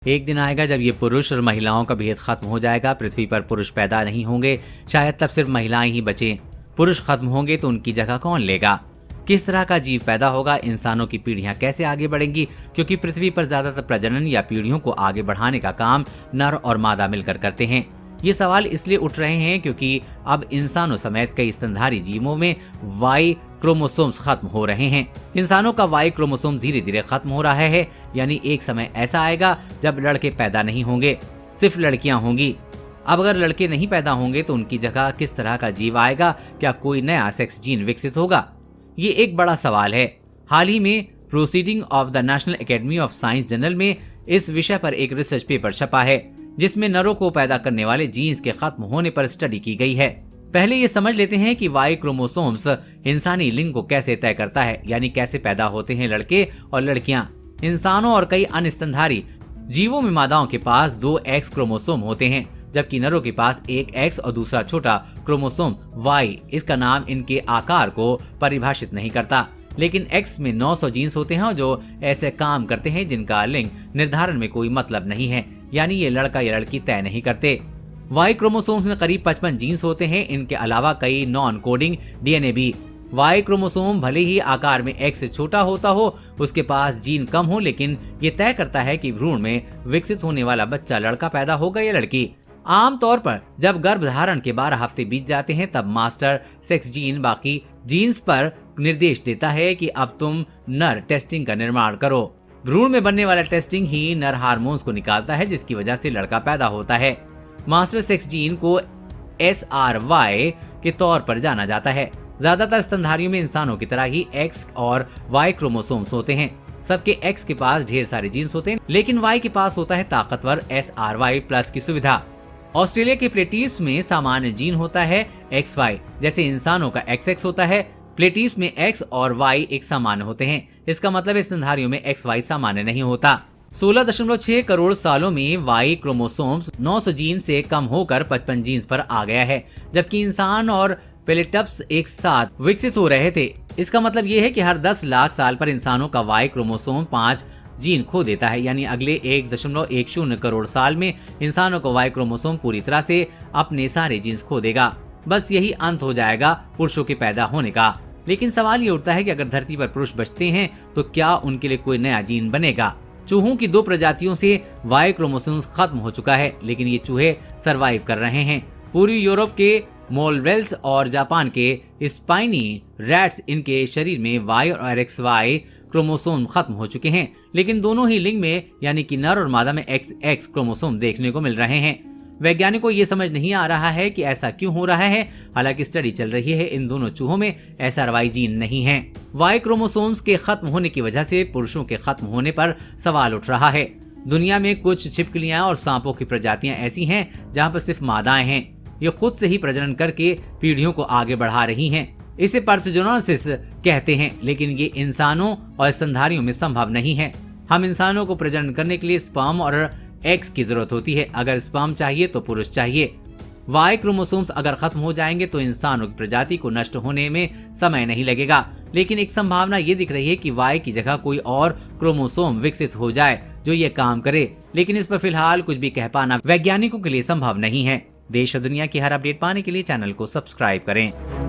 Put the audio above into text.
एक दिन आएगा जब ये पुरुष और महिलाओं का भेद खत्म हो जाएगा। पृथ्वी पर पुरुष पैदा नहीं होंगे, शायद तब सिर्फ महिलाएं ही बचें। पुरुष खत्म होंगे तो उनकी जगह कौन लेगा? किस तरह का जीव पैदा होगा? इंसानों की पीढ़ियां कैसे आगे बढ़ेंगी? क्योंकि पृथ्वी पर ज्यादातर प्रजनन या पीढ़ियों को आगे बढ़ाने का काम नर और मादा मिलकर करते हैं। ये सवाल इसलिए उठ रहे हैं क्योंकि अब इंसानों समेत कई स्तनधारी जीवों में वाई क्रोमोसोम्स खत्म हो रहे हैं। इंसानों का वाई क्रोमोसोम धीरे धीरे खत्म हो रहा है, यानी एक समय ऐसा आएगा जब लड़के पैदा नहीं होंगे, सिर्फ लड़कियां होंगी। अब अगर लड़के नहीं पैदा होंगे तो उनकी जगह किस तरह का जीव आएगा? क्या कोई नया सेक्स जीन विकसित होगा? ये एक बड़ा सवाल है। हाल ही में proceeding of the national academy of science journal में इस विषय पर एक रिसर्च पेपर छपा है, जिसमें नरों को पैदा करने वाले जीन्स के खत्म होने पर स्टडी की गई है। पहले ये समझ लेते हैं कि वाई क्रोमोसोम्स इंसानी लिंग को कैसे तय करता है, यानी कैसे पैदा होते हैं लड़के और लड़कियां। इंसानों और कई अन्य स्तनधारी जीवों में मादाओं के पास 2 एक्स क्रोमोसोम होते हैं, जबकि नरों के पास एक एक्स और दूसरा छोटा क्रोमोसोम वाई। इसका नाम इनके आकार को परिभाषित नहीं करता, लेकिन एक्स में 900 जीन्स होते हैं जो ऐसे काम करते हैं जिनका लिंग निर्धारण में कोई मतलब नहीं है, यानी ये लड़का या लड़की तय नहीं करते। वाई क्रोमोसोम्स में करीब 55 जीन्स होते हैं। इनके अलावा कई नॉन कोडिंग डीएनए भी। वाई क्रोमोसोम भले ही आकार में एक्स से छोटा होता हो, उसके पास जीन कम हो, लेकिन ये तय करता है कि भ्रूण में विकसित होने वाला बच्चा लड़का पैदा होगा या लड़की। आमतौर पर जब गर्भधारण के 12 हफ्ते बीत जाते हैं तब मास्टर सेक्स जीन बाकी जीन्स पर निर्देश देता है कि अब तुम नर टेस्टिंग का निर्माण करो। भ्रूण में बनने वाला टेस्टिंग ही नर हार्मोन्स को निकालता है, जिसकी वजह से लड़का पैदा होता है। मास्टर सेक्स जीन को SRY के तौर पर जाना जाता है। ज्यादातर स्तनधारियों में इंसानों की तरह ही एक्स और वाई क्रोमोसोम्स होते हैं। सबके एक्स के पास ढेर सारे जीन्स होते हैं, लेकिन वाई के पास होता है ताकतवर SRY+ की सुविधा। ऑस्ट्रेलिया के प्लेटीव्स में सामान्य जीन होता है XY, जैसे इंसानों का XX होता है। प्लेटीव्स में X और Y एक सामान्य होते हैं। इसका मतलब स्तनधारियों में XY सामान्य नहीं होता। 16.6 करोड़ सालों में वाई क्रोमोसोम्स 900 जीन से कम होकर 55 जीन्स पर आ गया है, जबकि इंसान और पेलेटप्स एक साथ विकसित हो रहे थे। इसका मतलब ये है कि हर 10 लाख साल पर इंसानों का वाई क्रोमोसोम 5 जीन खो देता है, यानी अगले 1.10 करोड़ साल में इंसानों का वाई क्रोमोसोम पूरी तरह से अपने सारे जीन्स खो देगा। बस यही अंत हो जाएगा पुरुषों के पैदा होने का। लेकिन सवाल ये उठता है कि अगर धरती पर पुरुष बचते हैं तो क्या उनके लिए कोई नया जीन बनेगा? चूहों की 2 प्रजातियों से वाई क्रोमोसोम्स खत्म हो चुका है, लेकिन ये चूहे सरवाइव कर रहे हैं। पूर्वी यूरोप के मोलवेल्स और जापान के स्पाइनी रैट्स, इनके शरीर में वाई और XY क्रोमोसोम खत्म हो चुके हैं, लेकिन दोनों ही लिंग में यानी कि नर और मादा में XX क्रोमोसोम देखने को मिल रहे हैं। वैज्ञानिकों को ये समझ नहीं आ रहा है कि ऐसा क्यों हो रहा है। हालांकि स्टडी चल रही है, इन दोनों चूहों में SRY जीन नहीं है। वाई क्रोमोसोम्स के खत्म होने की वजह से पुरुषों के खत्म होने पर सवाल उठ रहा है। दुनिया में कुछ छिपकलियां और सांपों की प्रजातियां ऐसी हैं जहां पर सिर्फ मादाएं हैं। ये खुद से ही प्रजनन करके पीढ़ियों को आगे बढ़ा रही हैं। इसे पार्थेनोजेनेसिस कहते हैं, लेकिन ये इंसानों और स्तनधारियों में संभव नहीं है। हम इंसानों को प्रजनन करने के लिए स्पर्म और एग्स की जरूरत होती है। अगर स्पर्म चाहिए तो पुरुष चाहिए। वाई क्रोमोसोम्स अगर खत्म हो जाएंगे तो इंसानों की प्रजाति को नष्ट होने में समय नहीं लगेगा, लेकिन एक संभावना ये दिख रही है कि वाई की जगह कोई और क्रोमोसोम विकसित हो जाए जो ये काम करे, लेकिन इस पर फिलहाल कुछ भी कह पाना वैज्ञानिकों के लिए संभव नहीं है। देश और दुनिया की हर अपडेट पाने के लिए चैनल को सब्सक्राइब करें।